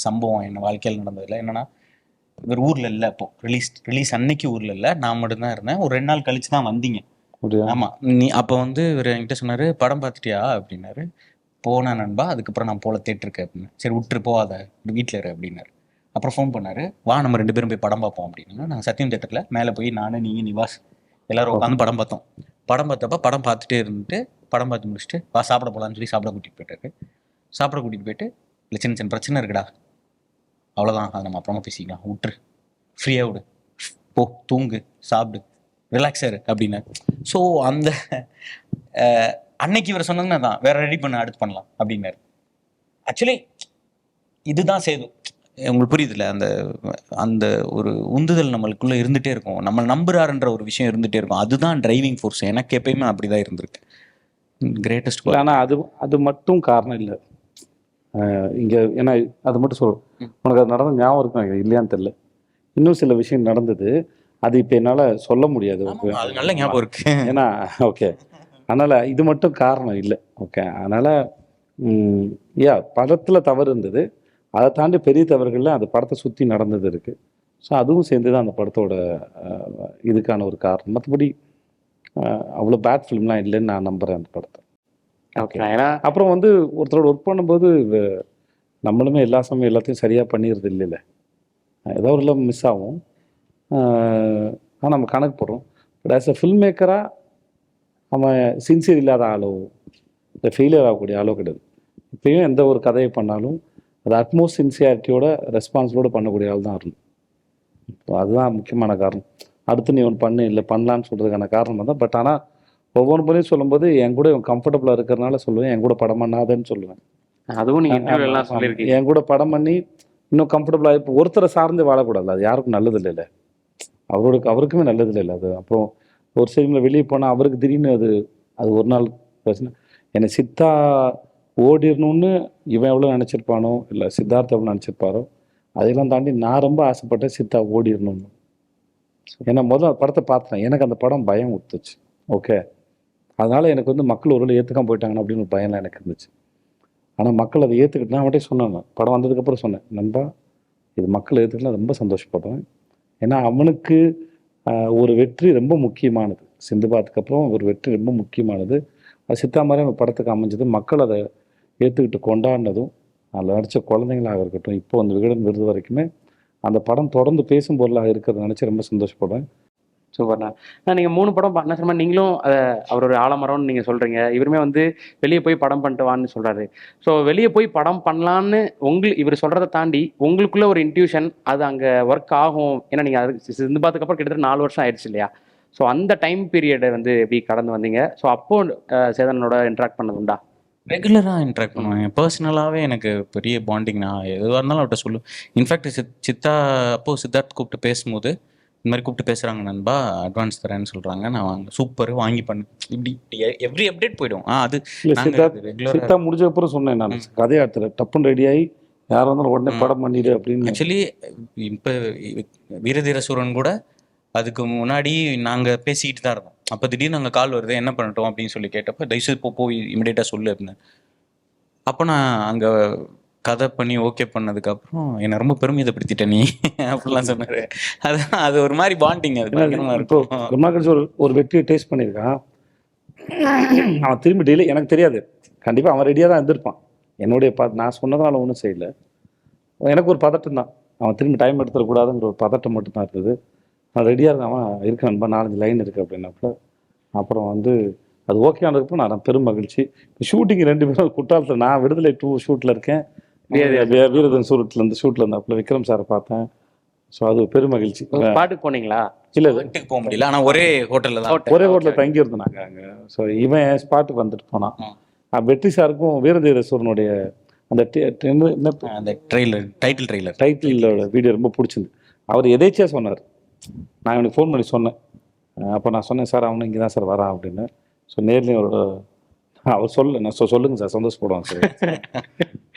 சம்பவம் என் வாழ்க்கையில் நடந்ததில்லை. என்னன்னா, இவர் ஊரில் இல்லை, அப்போ ரிலீஸ் அன்னைக்கு ஊரில் இல்லை, நான் மட்டும்தான் இருந்தேன். ஒரு 2 நாள் கழிச்சு தான் வந்தீங்க. ஆமாம், நீ அப்போ வந்து இவர் என்கிட்ட சொன்னார், படம் பார்த்துட்டியா அப்படின்னாரு. போனேன் நண்பா, அதுக்கப்புறம் நான் போல தேட்டருக்கு அப்படின்னு. சரி விட்டுரு போகாத, வீட்டில் இரு அப்படின்னாரு. அப்புறம் ஃபோன் பண்ணார், வா நம்ம 2 பேரும் போய் படம் பார்ப்போம் அப்படின்னா. நாங்கள் சத்தியம் தேட்டரில் மேலே போய் நான், நீங்கள், நிவாஸ் எல்லோரும் உட்காந்து படம் பார்த்தோம். படம் பார்த்தப்ப படம் பார்த்துட்டே இருந்துட்டு படம் பார்த்து முடிச்சுட்டு வா சாப்பிட போகலான்னு சொல்லி சாப்பிட கூட்டிகிட்டு போயிட்டு இல்லை சின்ன பிரச்சனை இருக்குடா, அவ்வளோதான், அதை நம்ம அப்புறமா பேசிக்கலாம், விட்டுரு, ஃப்ரீயாக விடு, போ தூங்கு, சாப்பிடு, ரிலாக்ஸாரு அப்படின்னாரு. ஸோ அந்த அன்னைக்கு இவர் சொன்னதுன்னா தான் வேற ரெடி பண்ண அடுத்து பண்ணலாம் அப்படின்னாரு. ஆக்சுவலி இதுதான் சேது, உங்களுக்கு புரியுதுல்ல, அந்த ஒரு உந்துதல் நம்மளுக்குள்ளே இருந்துகிட்டே இருக்கும், நம்ம நம்புறாருன்ற ஒரு விஷயம் இருந்துகிட்டே இருக்கும். அதுதான் டிரைவிங் ஃபோர்ஸ். எனக்கு எப்பயுமே அப்படி தான் இருந்திருக்கு. கிரேட்டஸ்ட். இல்லை, ஆனால் அது மட்டும் காரணம் இல்லை. இங்கே ஏன்னா அது மட்டும் உனக்கு அது நடந்த ஞாபகம் இருக்கும் இல்லையான்னு தெரியல. இன்னும் சில விஷயம் நடந்தது, அது இப்போ என்னால் சொல்ல முடியாது. அது நல்ல ஞாபகம் இருக்கு. ஏன்னா ஓகே, அதனால் இது மட்டும் காரணம் இல்லை. ஓகே, அதனால் படத்தில் தவறு இருந்தது, அதை தாண்டி பெரிய தவறுகளில் அந்த படத்தை சுற்றி நடந்தது இருக்குது. ஸோ அதுவும் சேர்ந்து தான் அந்த படத்தோட இதுக்கான ஒரு காரணம். மற்றபடி அவ்வளோ பேட் ஃபிலிம்லாம் இல்லைன்னு நான் நம்புகிறேன் அந்த படத்தை. ஓகே. ஏன்னா அப்புறம் வந்து ஒருத்தரோட ஒர்க் பண்ணும்போது நம்மளுமே எல்லா சமயம் எல்லாத்தையும் சரியாக பண்ணிடுறது இல்லைல்ல, ஏதோ ஒரு இல்லை மிஸ் ஆகும். ஆனால் நம்ம கணக்கு போடுறோம். பட் ஆஸ் அ ஃபில்ம் மேக்கராக அவன் சின்சியர் இல்லாத ஆளோ இல்லை ஃபெயிலியர் ஆகக்கூடிய ஆளோ கிடையாது. இப்பயும் எந்த ஒரு கதையை பண்ணாலும் அது அட்மோஸ்ட் சின்சியாரிட்டியோட ரெஸ்பான்சிபிளோட பண்ணக்கூடிய ஆள் தான் இருக்கும். அதுதான் முக்கியமான காரணம். அடுத்து நீ ஒன்று பண்ணு இல்லை பண்ணலான்னு சொல்கிறதுக்கான காரணம் தான். பட் ஆனால் ஒவ்வொரு முறையும் சொல்லும்போது என் கூட இவன் கம்ஃபர்டபுளாக இருக்கிறனால சொல்லுவேன், என் கூட படம் பண்ணாதேன்னு சொல்லுவேன். அதுவும் நீங்கள் இன்டர்வியூலாம் சொல்லியிருக்கீங்க. என் கூட படம் பண்ணி இன்னும் கம்ஃபர்டபுளாக இப்போ ஒருத்தரை சார்ந்து வாழக்கூடாது, அது யாருக்கும் நல்லது இல்லை. அவருக்குமே நல்லது இல்லை அது. அப்புறம் ஒரு சினிமாவில் வெளியே போனால் அவருக்கு திடீர்னு அது ஒரு நாள் பிரச்சனை. என்னை சித்தா ஓடிடணும்னு இவன் எவ்வளோ நினச்சிருப்பானோ இல்லை சித்தார்த்த எவ்வளோ நினச்சிருப்பாரோ, அதெல்லாம் தாண்டி நான் ரொம்ப ஆசைப்பட்டேன் சித்தா ஓடிடணும்னு. ஏன்னா முதல்ல படத்தை பார்த்தேன், எனக்கு அந்த படம் பயம் கொடுத்துச்சு. ஓகே, அதனால் எனக்கு வந்து மக்கள் ஒரு ஏற்றுக்காம போயிட்டாங்கன்னு அப்படின்னு ஒரு பயம்லாம் எனக்கு இருந்துச்சு. ஆனால் மக்கள் அதை ஏற்றுக்கிட்டு நான் மட்டும் சொன்னேன், படம் வந்ததுக்கப்புறம் சொன்னேன், நண்பா இது மக்கள் ஏற்றுக்கலாம் ரொம்ப சந்தோஷப்படுறேன். ஏன்னா அவனுக்கு ஒரு வெற்றி ரொம்ப முக்கியமானது, சிந்துபாத்துக்கு அப்புறம் ஒரு வெற்றி ரொம்ப முக்கியமானது. அது சித்தா மாதிரி அந்த படத்துக்கு அமைஞ்சது, மக்கள் அதை ஏற்றுக்கிட்டு கொண்டாடினதும், அதில் நடித்த குழந்தைங்களாக இருக்கட்டும், இப்போ அந்த விகடன் விருது வரைக்குமே அந்த படம் தொடர்ந்து பேசும் பொருளாக இருக்கிறத நினச்சி ரொம்ப சந்தோஷப்படுறேன். சூப்பர்ண்ணா. நீங்கள் 3 படம் பண்ண சொன்ன நீங்களும் அதை அவர் ஒரு ஆலமரம்னு நீங்கள் சொல்கிறீங்க, இவருமே வந்து வெளியே போய் படம் பண்ணிட்டு வான்னு சொல்கிறாரு. ஸோ வெளியே போய் படம் பண்ணலான்னு இவர் சொல்கிறத தாண்டி உங்களுக்குள்ள ஒரு இன்ட்யூஷன் அது அங்கே ஒர்க் ஆகும். ஏன்னா நீங்கள் அது சிந்து பார்த்ததுக்கப்புறம் கிட்டத்தட்ட 4 வருஷம் ஆயிடுச்சு இல்லையா? ஸோ அந்த டைம் பீரியடை வந்து எப்படி கடந்து வந்தீங்க? ஸோ அப்போ சேதனோட இன்ட்ராக்ட் பண்ணது உண்டா? ரெகுலராக இன்ட்ராக்ட் பண்ணுவேன். பர்சனலாகவே எனக்கு பெரிய பாண்டிங். நான் எதுவாக இருந்தாலும் அவர்கிட்ட சொல்லுவேன். இன்ஃபேக்ட் சித்தா அப்போது சித்தார்த் கூப்பிட்டு பேசும்போது இந்த மாதிரி கூப்பிட்டு பேசுகிறாங்க, நண்பா அட்வான்ஸ் தரேன்னு சொல்கிறாங்க, நான் வாங்க சூப்பர் வாங்கி பண்ணு, இப்படி எவ்ரி அப்டேட் போய்டும். அது சித்தா முடிஞ்சக்கப்புறம் சொன்னேன் நான், கதையை எடுத்துற டப்புன்னு ரெடியாகி யாராக இருந்தாலும் உடனே படம் பண்ணிடு அப்படின்னு. ஆக்சுவலி இப்போ வீரதீர சூரன் கூட அதுக்கு முன்னாடி நாங்கள் பேசிக்கிட்டு தான் இருந்தோம். அப்போ திடீர்னு நாங்கள் கால் வருது, என்ன பண்ணிட்டோம் அப்படின்னு சொல்லி கேட்டப்போ தயவுசெய்து போய் இமிடியேட்டாக சொல்லு அப்படின்னு. அப்போ நான் அங்கே கதை பண்ணி ஓகே பண்ணதுக்கப்புறம் என்னை ரொம்ப பெருமிதப்படுத்திட்டேன் நீ அப்படிலாம் சொன்னார். அது ஒரு மாதிரி பாண்டிங். அது இப்போ ரொம்ப கழிச்சு ஒரு வெற்றியை டேஸ்ட் பண்ணியிருக்கான் அவன், திரும்பி டெய்லி எனக்கு தெரியாது, கண்டிப்பாக அவன் ரெடியாக தான் இருந்திருப்பான். என்னுடைய நான் சொன்னதுனால ஒன்றும் செய்யலை, எனக்கு ஒரு பதட்டம் தான், அவன் திரும்பி டைம் எடுத்துடக்கூடாதுங்கிற ஒரு பதட்டம் மட்டும்தான் இருந்தது. நான் ரெடியாக இருந்தேன், அவன் இருக்கு நண்பா 4-5 லைன் இருக்குது அப்படின்னாப்புல. அப்புறம் வந்து அது ஓகே ஆனதுக்கப்புறம் நான் பெரும் மகிழ்ச்சி. ஷூட்டிங் 2 பேரும் குற்றாலத்தில், நான் விடுதலை 2 ஷூட்டில் இருக்கேன், வீரதன் சூரத்துலேருந்து ஷூட்டில் இருந்தாப்புல விக்ரம் சாரை பார்த்தேன். ஸோ அது பெரும் மகிழ்ச்சி. பாட்டுக்கு போனீங்களா? இல்லை வீட்டுக்கு போக முடியல, ஆனால் ஒரே ஹோட்டலில் தங்கியிருந்தோம் நாங்கள் அங்கே. ஸோ இவன் ஸ்பாட்டுக்கு வந்துட்டு போனான். வெற்றி சாருக்கும் வீரதீர சூரனுடைய அந்த டைட்டிலோட வீடியோ ரொம்ப பிடிச்சிருந்து. அவர் எதேச்சியாக சொன்னார், நான் எனக்கு ஃபோன் பண்ணி சொன்னேன். அப்போ நான் சொன்னேன், சார் அவனு இங்கே தான் சார் வரான் அப்படின்னு. ஸோ நேர்லேயும் அவர் நான் சொல்லுங்கள் சார் சந்தோஷப்படுவாங்க சார்.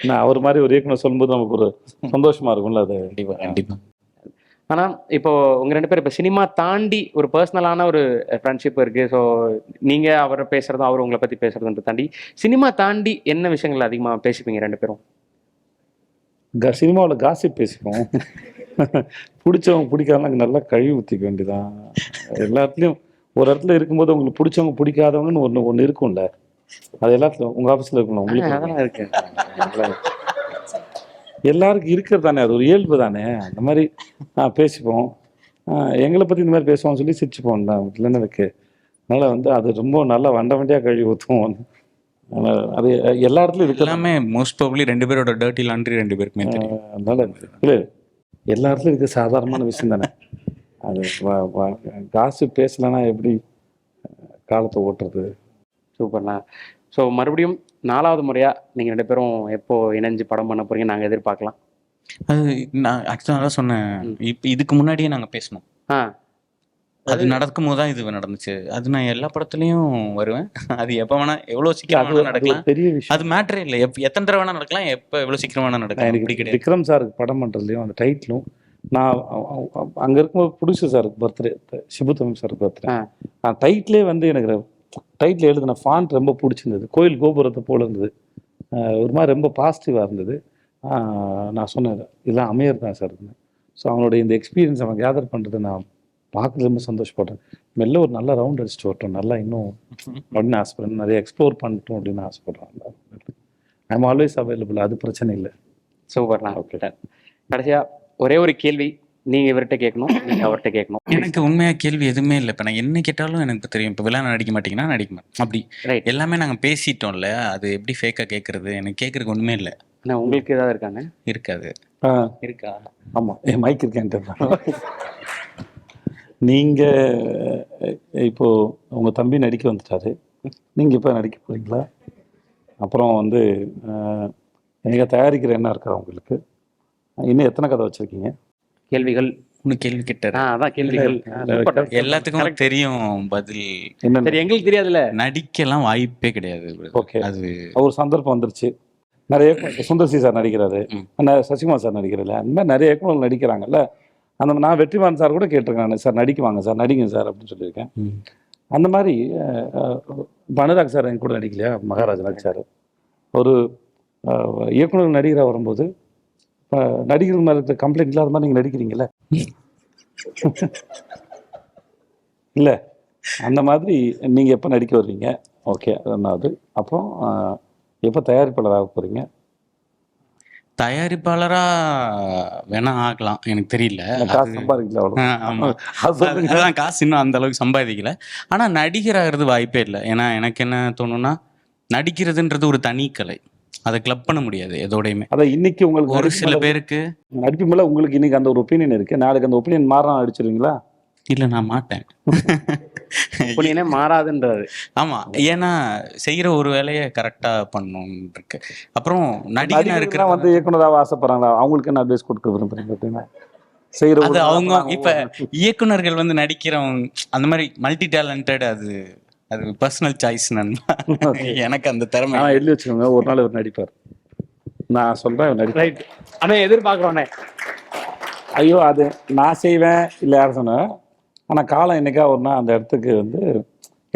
நான் அவர் மாதிரி ஒரு இயக்குனர் சொல்லும்போது நமக்கு ஒரு சந்தோஷமாக இருக்கும்ல. அது கண்டிப்பாக. ஆனால் இப்போ உங்கள் 2 பேர் இப்போ சினிமா தாண்டி ஒரு பர்சனலான ஒரு ஃப்ரெண்ட்ஷிப் இருக்குது. ஸோ நீங்கள் அவரை பேசுகிறதும் அவர் உங்களை பற்றி பேசுகிறதுன்ற தாண்டி சினிமா தாண்டி என்ன விஷயங்கள் அதிகமாக பேசிப்பீங்க 2 பேரும்? சினிமாவில் காசிப் பேசிப்போம். பிடிச்சவங்க பிடிக்காதவங்க நல்லா கழுவி ஊற்றிக்க வேண்டியதான். எல்லாத்துலேயும் ஒரு இடத்துல இருக்கும்போது உங்களுக்கு பிடிச்சவங்க பிடிக்காதவங்கன்னு ஒன்று இருக்கும்ல, அது எல்லாத்துலையும் உங்கள் ஆஃபீஸில் இருக்கணும், உங்களுக்கு அதெல்லாம் இருக்கு. எல்லாருக்கும் இருக்கிறது தானே, அது ஒரு இயல்பு தானே. அந்த மாதிரி பேசிப்போம். எங்களை பற்றி இந்த மாதிரி பேசுவோம்னு சொல்லி சிரிச்சுப்போம் இல்லைன்னு இருக்கு. அதனால் வந்து அது ரொம்ப நல்லா வண்டியாக கழுவி ஊற்றுவோம். அது எல்லா இடத்துலையும் இருக்கு. எல்லாமே மோஸ்ட் ப்ராபப்லி 2 பேரோட டர்ட்டி லாண்ட்ரி 2 பேருக்குமே தெரியும். அதனால இல்லை எல்லா இடத்துலையும் இருக்க சாதாரணமான விஷயம் தானே. அது காசு பேசலைன்னா எப்படி காலத்தை ஓட்டுறது? சூப்பர்ண்ணா. ஸோ மறுபடியும் 4வது முறையாக நீங்கள் 2 பேரும் எப்போ இணைஞ்சு படம் பண்ண போகிறீங்க நாங்கள் எதிர்பார்க்கலாம்? அது நான் ஆக்சுவலாக தான் சொன்னேன், இப்போ இதுக்கு முன்னாடியே நாங்கள் பேசணும். அது நடக்கும்போது தான் இது நடந்துச்சு. அது நான் எல்லா படத்துலையும் வருவேன். அது எப்போ வேணா எவ்வளோ சீக்கிரம் அது வேணா அது நடக்கலாம். ஒரு பெரிய விஷயம். அது மேட்டரே இல்லை. எத்தனை தடவை வேணா நடக்கலாம், எப்போ எவ்வளோ சீக்கிரம் வேணா நடக்கலாம். எனக்கு அப்படி கிடையாது. விக்ரம் சாருக்கு படம் பண்ணுறதுலையும் அந்த டைட்டிலும் நான் அங்கே இருக்கும்போது ப்ரொடியூசர் சாருக்கு பர்த்டே, சிபு தமிழ் சாருக்கு பர்த்டே, நான் டைட்டிலே வந்து எனக்கு டைட்டில் எழுதின ஃபாண்ட் ரொம்ப பிடிச்சிருந்தது. கோயில் கோபுரத்தை போல இருந்தது. ஒரு மாதிரி ரொம்ப பாசிட்டிவாக இருந்தது. நான் சொன்னேன் இதெல்லாம் அமையர் தான் சார். ஸோ அவனுடைய இந்த எக்ஸ்பீரியன்ஸ் அவன் கேதர் பண்ணுறது நான் பார்க்குறது ரொம்ப சந்தோஷப்படுறேன். மெல்ல ஒரு நல்ல ரவுண்ட் அடிச்சுட்டு வரட்டும், நல்லா இன்னும் அப்படின்னு ஆசைப்படுறேன், நிறைய எக்ஸ்ப்ளோர் பண்ணிட்டோம் அப்படின்னு ஆசைப்படுறேன். ஐ எம் ஆல்வேஸ் அவைலபிள், அது பிரச்சனை இல்லை. சூப்பர்ண்ணா. ஓகே. கடைசியாக ஒரே ஒரு கேள்வி, நீங்கள் இவர்கிட்ட கேட்கணும், நீங்கள் அவர்கிட்ட கேட்கணும். எனக்கு உண்மையாக கேள்வி எதுவுமே இல்லை. இப்போ நான் என்ன கேட்டாலும் எனக்கு தெரியும். இப்போ விழா நடிக்க மாட்டீங்கன்னா நடிக்க மாட்டேன். அப்படி ரைட். எல்லாமே நாங்கள் பேசிட்டோம்ல, அது எப்படி ஃபேக்காக கேட்குறது? எனக்கு கேட்குறதுக்கு ஒன்றுமே இல்லை. ஆனால் உங்களுக்கு ஏதாவது இருக்காங்க? இருக்காது. இருக்கா? ஆமாம், என் மைக் இருக்கேன்ட்டு. நீங்கள் இப்போது உங்கள் தம்பி நடிக்க வந்துட்டாரு, நீங்கள் இப்போ நடிக்க போகிறீங்களா? அப்புறம் வந்து எனக்கு தயாரிக்கிற என்ன இருக்கா உங்களுக்கு? இன்னும் எத்தனை கதை வச்சுருக்கீங்க? கேள்விகள் இன்னும் கேள்வி கேட்டார். அதான் கேள்விகள். எல்லாத்துக்கும் தெரியும் பதில். என்ன சரி, எங்களுக்கு தெரியாதுல்ல. நடிக்கலாம் வாய்ப்பே கிடையாது. ஓகே, அது ஒரு சந்தர்ப்பம் வந்துருச்சு. நிறைய சுந்தர்சி சார் நடிக்கிறாரு, சசிகுமார் சார் நடிக்கிறாரு, அந்த மாதிரி நிறைய இயக்குநர்கள் நடிக்கிறாங்கல்ல. அந்த நான் வெற்றிமாறன் சார் கூட கேட்டிருக்கேன், நான் சார் நடிக்குவாங்க சார், நடிங்க சார் அப்படின்னு சொல்லியிருக்கேன். அந்த மாதிரி அனுராக் சார் என் கூட நடிக்கலையா? மகாராஜ் நடிச்சார். ஒரு இயக்குநர் நடிகராக வரும்போது நடிகர்கள் மேலே இருக்கிற கம்ப்ளைண்ட் இல்லாத மாதிரி நீங்கள் நடிக்கிறீங்களே இல்லை, அந்த மாதிரி நீங்கள் எப்போ நடிக்க வருவீங்க? ஓகே, ரெண்டாவது அப்புறம் எப்போ தயாரிப்பாளராக போகிறீங்க? தயாரிப்பாளரா வேணா ஆகலாம், எனக்கு தெரியல. காசு சம்பாதிக்கல அவ்வளோ. ஆமாம், அதுதான் காசு இன்னும் அந்த அளவுக்கு சம்பாதிக்கல. ஆனால் நடிகராகிறது வாய்ப்பே இல்லை. ஏன்னா எனக்கு என்ன தோணுன்னா, நடிக்கிறதுன்றது ஒரு தனி கலை, அதை கிளப் பண்ண முடியாது எதோடையுமே. அதான் இன்னைக்கு உங்களுக்கு ஒரு சில பேருக்கு நடிப்பு மேலே உங்களுக்கு இன்னைக்கு அந்த ஒரு ஒப்பீனியன் இருக்குது, நாளைக்கு அந்த ஒப்பீனியன் மாறலாம் அடிச்சிருவீங்களா? இல்லை, நான் மாட்டேன். ஒப்பீனியனே மாறாதுன்றாரு. ஆமாம், ஏன்னா செய்கிற ஒரு வேலையை கரெக்டாக பண்ணணும்னு இருக்கு. அப்புறம் நடிகனாக இருக்கிற வந்து இயக்குனராக ஆசைப்படுறாங்களா? அவங்களுக்கு என்ன அட்வைஸ் கொடுக்க விரும்புறீங்க அப்படின்னா? செய்கிற அது அவங்க இப்போ இயக்குனர்கள் வந்து நடிக்கிறவங்க அந்த மாதிரி மல்டி டேலண்டட், அது அது பர்சனல் சாய்ஸ் நண்பா. எனக்கு அந்த திறமை. ஆனால் எழுதி வச்சுக்கோங்க, ஒரு நாள் அவர் நடிப்பார். நான் சொல்கிறேன் நடிப்பார். ரைட். ஆனால் எதிர்பார்க்குறோன்னே. ஐயோ, அது நான் செய்வேன் இல்லை யார் சொன்னேன். ஆனால் காலம் என்னைக்கா ஒருனா அந்த இடத்துக்கு வந்து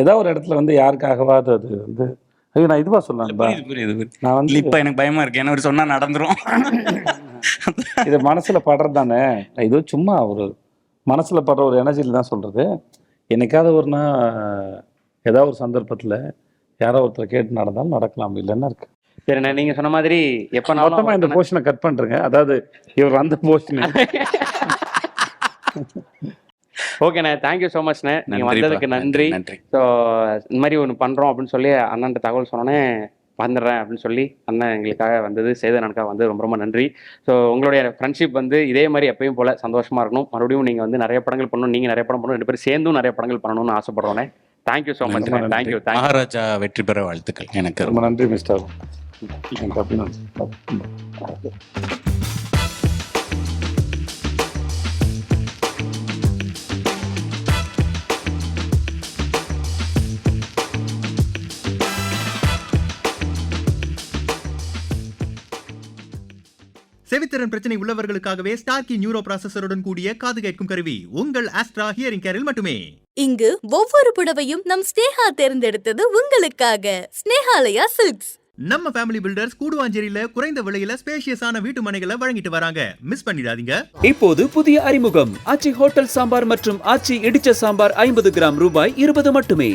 ஏதோ ஒரு இடத்துல வந்து யாருக்காகவாது அது வந்து ஐயோ நான் இதுவா சொல்லலாம். புரியுது. நான் வந்து இப்போ எனக்கு பயமா இருக்கு, என்ன ஒரு சொன்னா நடந்துரும். இது மனசுல படுறது தானே, இது சும்மா ஒரு மனசுல படுற ஒரு எனர்ஜியில் தான் சொல்றது. என்னைக்காவது ஒருனா ஏதாவது ஒரு சந்தர்ப்பத்தில் யாரோ ஒருத்தர் கேட்டு நடந்தாலும் நடக்கலாம், இல்லைன்னா இருக்கு. சரிண்ணே, நீங்கள் சொன்ன மாதிரி எப்போ மொத்தமாக இந்த போர்ஷனை கட் பண்ணுறேங்க. அதாவது இவர் அந்த போர்ஷனை. ஓகேண்ணே, தேங்க்யூ ஸோ மச்ண்ணே, நீங்கள் வந்ததுக்கு நன்றி. ஸோ இந்த மாதிரி ஒன்று பண்ணுறோம் அப்படின்னு சொல்லி அண்ணன்ட்ட தகவல் சொன்னோன்னே வந்துடுறேன் அப்படின்னு சொல்லி அண்ணன் எங்களுக்காக வந்தது, சேதனனுக்காக வந்து ரொம்ப ரொம்ப நன்றி. ஸோ உங்களுடைய ஃப்ரெண்ட்ஷிப் வந்து இதே மாதிரி எப்பயும் போல் சந்தோஷமாக இருக்கணும். மறுபடியும் நீங்கள் வந்து நிறைய படங்கள் பண்ணணும், நீங்கள் நிறைய படம் பண்ணணும், 2 பேரும் சேர்ந்தும் நிறைய படங்கள் பண்ணணும்னு ஆசைப்படுறோன்னே. Thank you so much. Thank you. Maharaja வெற்றி பெற வாழ்த்துக்கள். எனக்கு ரொம்ப நன்றி மிஸ்டர். செவித்திறன் பிரச்சனை உள்ளவர்களுக்காகவே ஸ்டார்கி நியூரோ ப்ராசஸருடன் கூடிய காது கேட்கும் கருவி உங்கள் ஆஸ்ட்ரா ஹியரிங் கேரில் மட்டுமே. இங்கு ஒவ்வொரு புடவையும் நம் ஸ்னேஹா தேர்ந்தெடுத்தது உங்களுக்காக. ஸ்னேஹாலயா சில்க்ஸ். நம்ம ஃபேமிலி பில்டர்ஸ் கூடுவாஞ்சேரியில குறைந்த விலையில ஸ்பேஷியஸான வீட்டு மனைகளை வழங்கிட்டு வராங்க, மிஸ் பண்ணிடாதீங்க. இப்போது புதிய அறிமுகம் ஆச்சி ஹோட்டல் சாம்பார் மற்றும் ஆச்சி இடிச்ச சாம்பார் 50 கிராம் ரூபாய் 20 மட்டுமே.